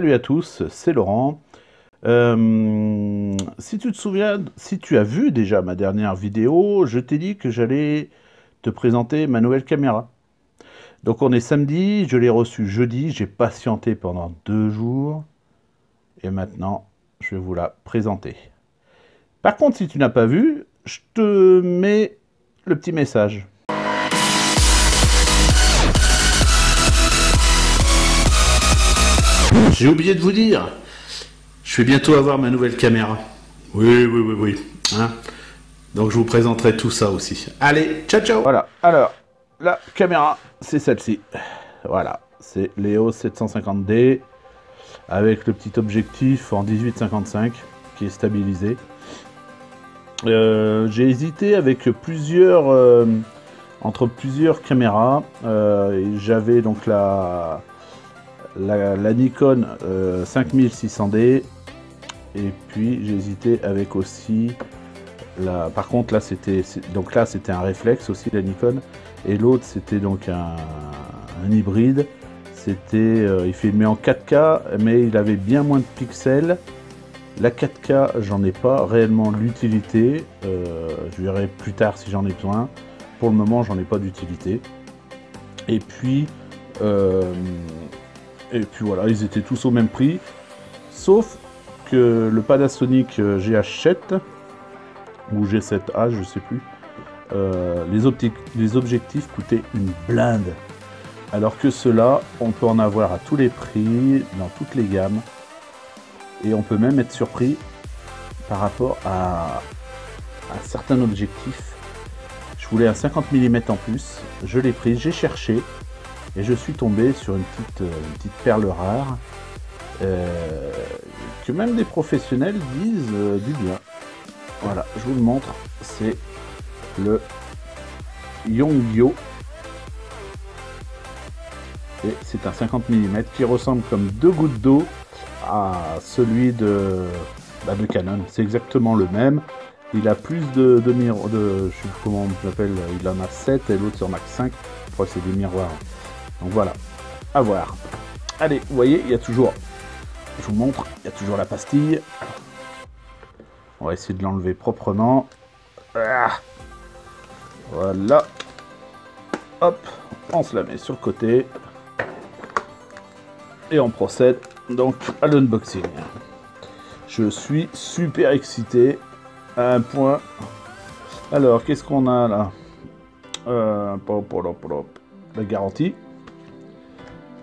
Salut à tous, c'est Laurent. Si tu te souviens, si tu as vu déjà ma dernière vidéo, je t'ai dit que j'allais te présenter ma nouvelle caméra. Donc on est samedi, je l'ai reçue jeudi, j'ai patienté pendant 2 jours, et maintenant je vais vous la présenter. Par contre, si tu n'as pas vu, je te mets le petit message. J'ai oublié de vous dire, je vais bientôt avoir ma nouvelle caméra. Oui. Hein, donc je vous présenterai tout ça aussi. Allez, ciao ciao. Voilà, alors, la caméra, c'est celle-ci. Voilà, c'est l'EOS 750D avec le petit objectif en 18-55 qui est stabilisé. J'ai hésité avec entre plusieurs caméras. J'avais donc la Nikon 5600D, et puis j'ai hésité avec aussi par contre là c'était un réflexe aussi, la Nikon, et l'autre c'était donc un hybride. Il filmait en 4K, mais il avait bien moins de pixels. La 4K, j'en ai pas réellement l'utilité, je verrai plus tard si j'en ai besoin. Pour le moment, j'en ai pas d'utilité. Et puis voilà, ils étaient tous au même prix, sauf que le Panasonic GH7 ou G7A, je sais plus, les objectifs coûtaient une blinde, alors que ceux-là, on peut en avoir à tous les prix, dans toutes les gammes, et on peut même être surpris par rapport à certains objectifs. Je voulais un 50 mm en plus, je l'ai pris, j'ai cherché, et je suis tombé sur une petite perle rare, que même des professionnels disent du bien. Voilà, je vous le montre, c'est le Yongnuo. Et c'est un 50 mm qui ressemble comme 2 gouttes d'eau à celui de Canon. C'est exactement le même. Il a plus de je sais plus comment on l'appelle, il en a 7 et l'autre sur Max 5. Je crois que c'est des miroirs. Donc voilà, à voir. Allez, vous voyez, il y a toujours, je vous montre, il y a toujours la pastille. On va essayer de l'enlever proprement. Voilà. Hop, on se la met sur le côté. Et on procède donc à l'unboxing. Je suis super excité à un point. Alors, qu'est-ce qu'on a là? La garantie.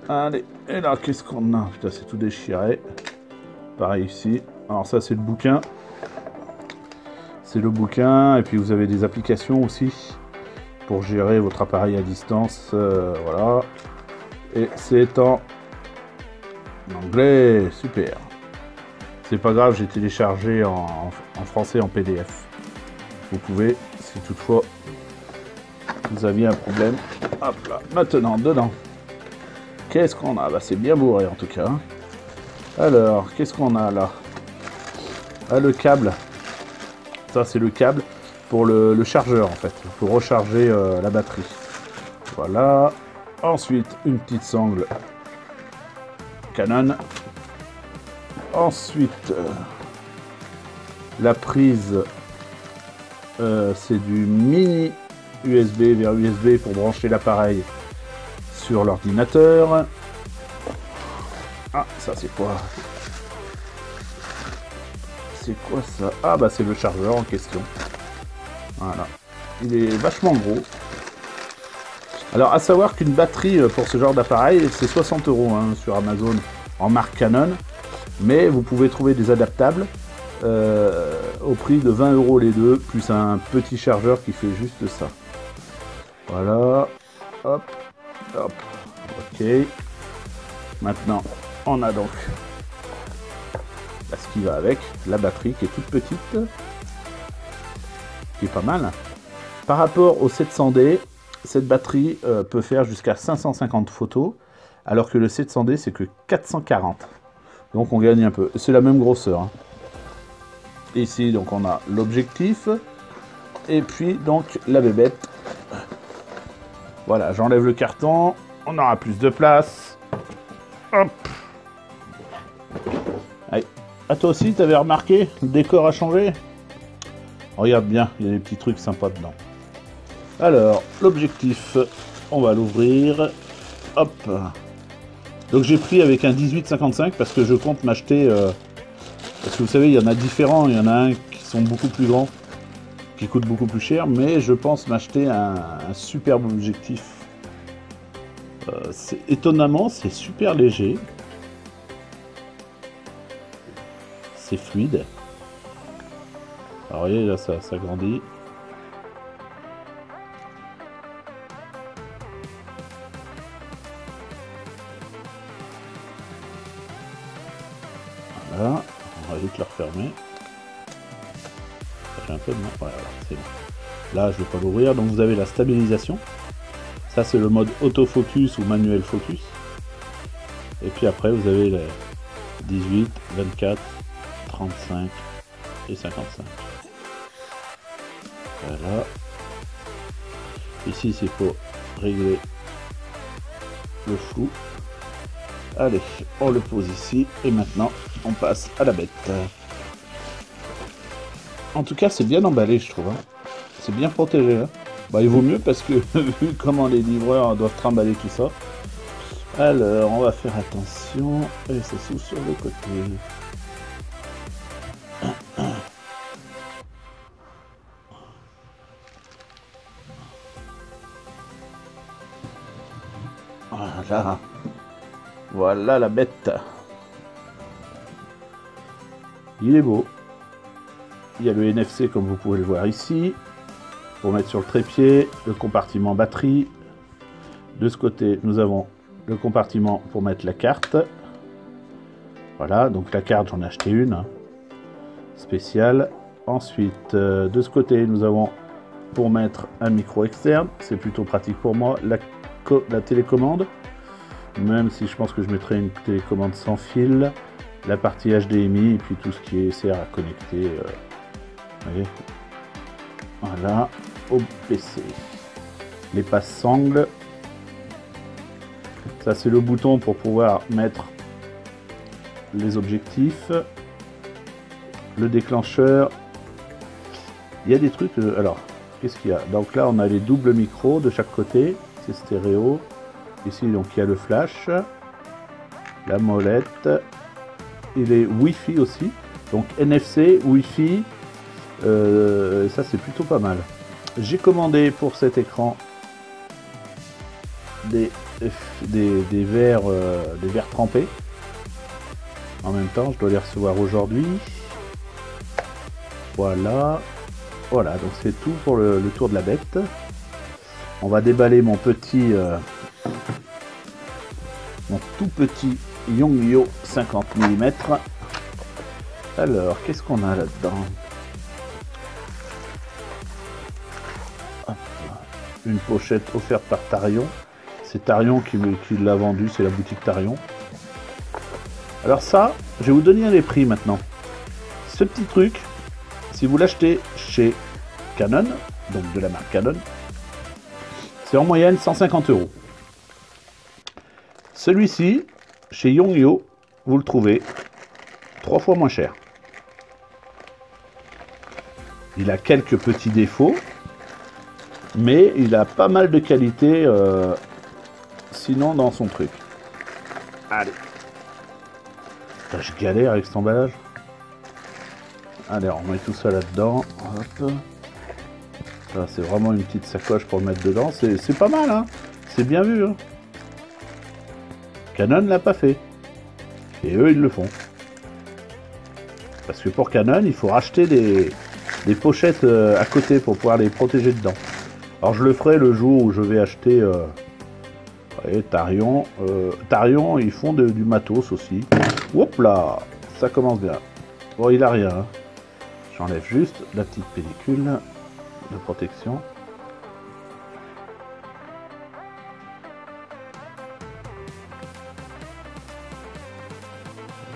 Allez, et là, qu'est-ce qu'on a? Putain, c'est tout déchiré. Pareil ici. Alors ça, c'est le bouquin. C'est le bouquin, et puis vous avez des applications aussi pour gérer votre appareil à distance. Voilà. Et c'est en anglais, super. C'est pas grave, j'ai téléchargé en français en PDF. Vous pouvez, si toutefois vous aviez un problème. Hop là, maintenant, dedans. Qu'est-ce qu'on a? Bah, c'est bien bourré en tout cas. Alors, qu'est-ce qu'on a là? Ah, le câble. Ça, c'est le câble pour le chargeur en fait, pour recharger la batterie. Voilà. Ensuite, une petite sangle Canon. Ensuite, la prise, c'est du mini USB vers USB pour brancher l'appareil sur l'ordinateur. Ah, ça c'est quoi? C'est quoi ça? Ah bah c'est le chargeur en question. Voilà. Il est vachement gros. Alors à savoir qu'une batterie pour ce genre d'appareil, c'est 60 € hein, sur Amazon en marque Canon. Mais vous pouvez trouver des adaptables au prix de 20 € les deux, plus un petit chargeur qui fait juste ça. Voilà. Hop. Hop. Ok. Maintenant, on a donc ce qui va avec, la batterie qui est toute petite, qui est pas mal. Par rapport au 700D, cette batterie peut faire jusqu'à 550 photos, alors que le 700D c'est que 440. Donc on gagne un peu. C'est la même grosseur. Hein. Ici donc on a l'objectif, et puis donc la bébête. Voilà, j'enlève le carton, on aura plus de place. Hop. Ah, toi aussi, t'avais remarqué? Le décor a changé? Regarde bien, il y a des petits trucs sympas dedans. Alors, l'objectif, on va l'ouvrir. Hop. Donc j'ai pris avec un 18-55 parce que je compte m'acheter... parce que vous savez, il y en a différents. Il y en a un qui sont beaucoup plus grands, qui coûte beaucoup plus cher. Mais je pense m'acheter un superbe objectif. Étonnamment, c'est super léger. C'est fluide. Alors, vous voyez, là, ça grandit. Voilà, on va vite le refermer. Ça fait un peu de mal. Voilà, c'est bon. Là, je ne vais pas l'ouvrir. Donc, vous avez la stabilisation. Ça, c'est le mode autofocus ou manuel focus. Et puis après, vous avez les 18, 24, 35 et 55. Voilà. Ici, c'est pour régler le flou. Allez, on le pose ici. Et maintenant, on passe à la bête. En tout cas, c'est bien emballé, je trouve. Hein. C'est bien protégé. Hein. Bah, il vaut mieux parce que, vu comment les livreurs doivent trimballer tout ça. Alors, on va faire attention. Et ça s'ouvre sur le côté. Voilà. Voilà la bête. Il est beau. Il y a le NFC comme vous pouvez le voir ici. Pour mettre sur le trépied. Le compartiment batterie. De ce côté, nous avons le compartiment pour mettre la carte. Voilà, donc la carte, j'en ai acheté une. Hein, spéciale. Ensuite, de ce côté, nous avons pour mettre un micro externe. C'est plutôt pratique pour moi. La télécommande. Même si je pense que je mettrai une télécommande sans fil. La partie HDMI et puis tout ce qui sert à connecter. Vous voyez. Voilà, au PC. Les passes-sangles. Ça, c'est le bouton pour pouvoir mettre les objectifs. Le déclencheur. Il y a des trucs... alors, qu'est-ce qu'il y a? Donc là, on a les doubles micros de chaque côté. C'est stéréo. Ici, donc, il y a le flash. La molette. Il est Wi-Fi aussi. Donc, NFC, Wi-Fi. Ça, c'est plutôt pas mal. J'ai commandé pour cet écran des verres trempés. En même temps, je dois les recevoir aujourd'hui. Voilà. Voilà, donc c'est tout pour le tour de la bête. On va déballer mon petit... mon tout petit Yongyo 50 mm. Alors, qu'est-ce qu'on a là-dedans? Une pochette offerte par Tarion. C'est Tarion qui l'a vendu, c'est la boutique Tarion. Alors ça, je vais vous donner les prix maintenant. Ce petit truc, si vous l'achetez chez Canon, donc de la marque Canon, c'est en moyenne 150 €. Celui-ci, chez Yongyo, vous le trouvez 3 fois moins cher. Il a quelques petits défauts, mais il a pas mal de qualité sinon dans son truc. Allez. Putain, je galère avec cet emballage. Allez, on met tout ça là-dedans. C'est vraiment une petite sacoche pour le mettre dedans. C'est pas mal, hein. C'est bien vu, hein. Canon l'a pas fait. Et eux, ils le font. Parce que pour Canon, il faut racheter des pochettes à côté pour pouvoir les protéger dedans. Alors je le ferai le jour où je vais acheter Tarion. Tarion, ils font du matos aussi. Hop là, ça commence bien. Bon, il a rien. Hein. J'enlève juste la petite pellicule de protection.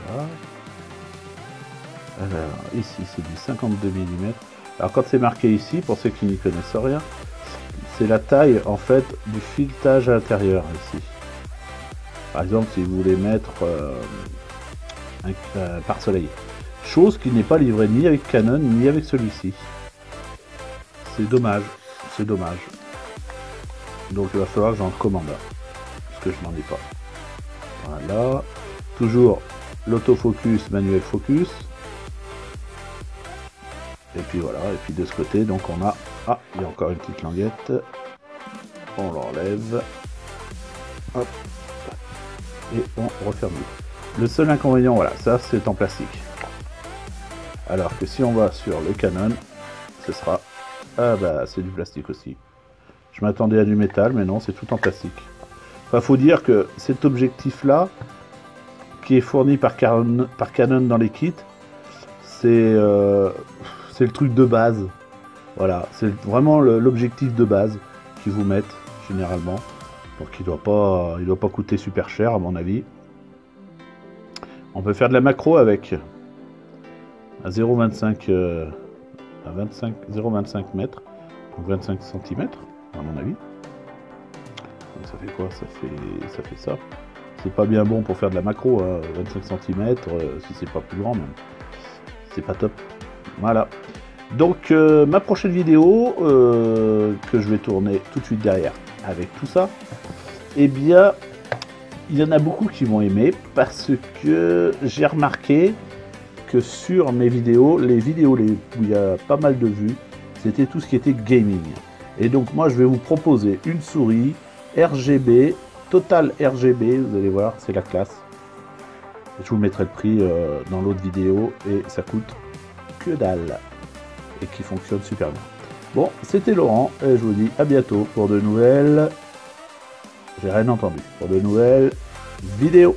Voilà. Alors, ici, c'est du 52 mm. Alors, quand c'est marqué ici, pour ceux qui n'y connaissent rien, c'est la taille, en fait, du filetage à l'intérieur, ici. Par exemple, si vous voulez mettre un pare-soleil. Chose qui n'est pas livrée ni avec Canon ni avec celui-ci. C'est dommage, c'est dommage. Donc il va falloir que j'en commande un, parce que je n'en ai pas. Voilà, toujours l'autofocus, manuel focus. Et puis voilà, et puis de ce côté, donc on a... Ah, il y a encore une petite languette. On l'enlève. Hop. Et on referme. Le seul inconvénient, voilà, ça c'est en plastique. Alors que si on va sur le Canon, ce sera... Ah bah c'est du plastique aussi. Je m'attendais à du métal, mais non, c'est tout en plastique. Enfin, faut dire que cet objectif-là, qui est fourni par Canon dans les kits, c'est le truc de base. Voilà, c'est vraiment l'objectif de base qu'ils vous mettent généralement. Donc il doit pas coûter super cher à mon avis. On peut faire de la macro avec à 0,25 0,25 mètres, donc 25 cm à mon avis. Donc ça fait quoi? Ça fait ça. C'est pas bien bon pour faire de la macro, hein, 25 cm, si c'est pas plus grand même. C'est pas top. Voilà. Donc ma prochaine vidéo, que je vais tourner tout de suite derrière avec tout ça, eh bien, il y en a beaucoup qui vont aimer parce que j'ai remarqué que sur mes vidéos, les vidéos où il y a pas mal de vues, c'était tout ce qui était gaming. Et donc moi je vais vous proposer une souris RGB, Total RGB, vous allez voir, c'est la classe. Je vous mettrai le prix dans l'autre vidéo et ça coûte que dalle et qui fonctionne super bien. Bon, c'était Laurent et je vous dis à bientôt pour de nouvelles... J'ai rien entendu. Pour de nouvelles vidéos.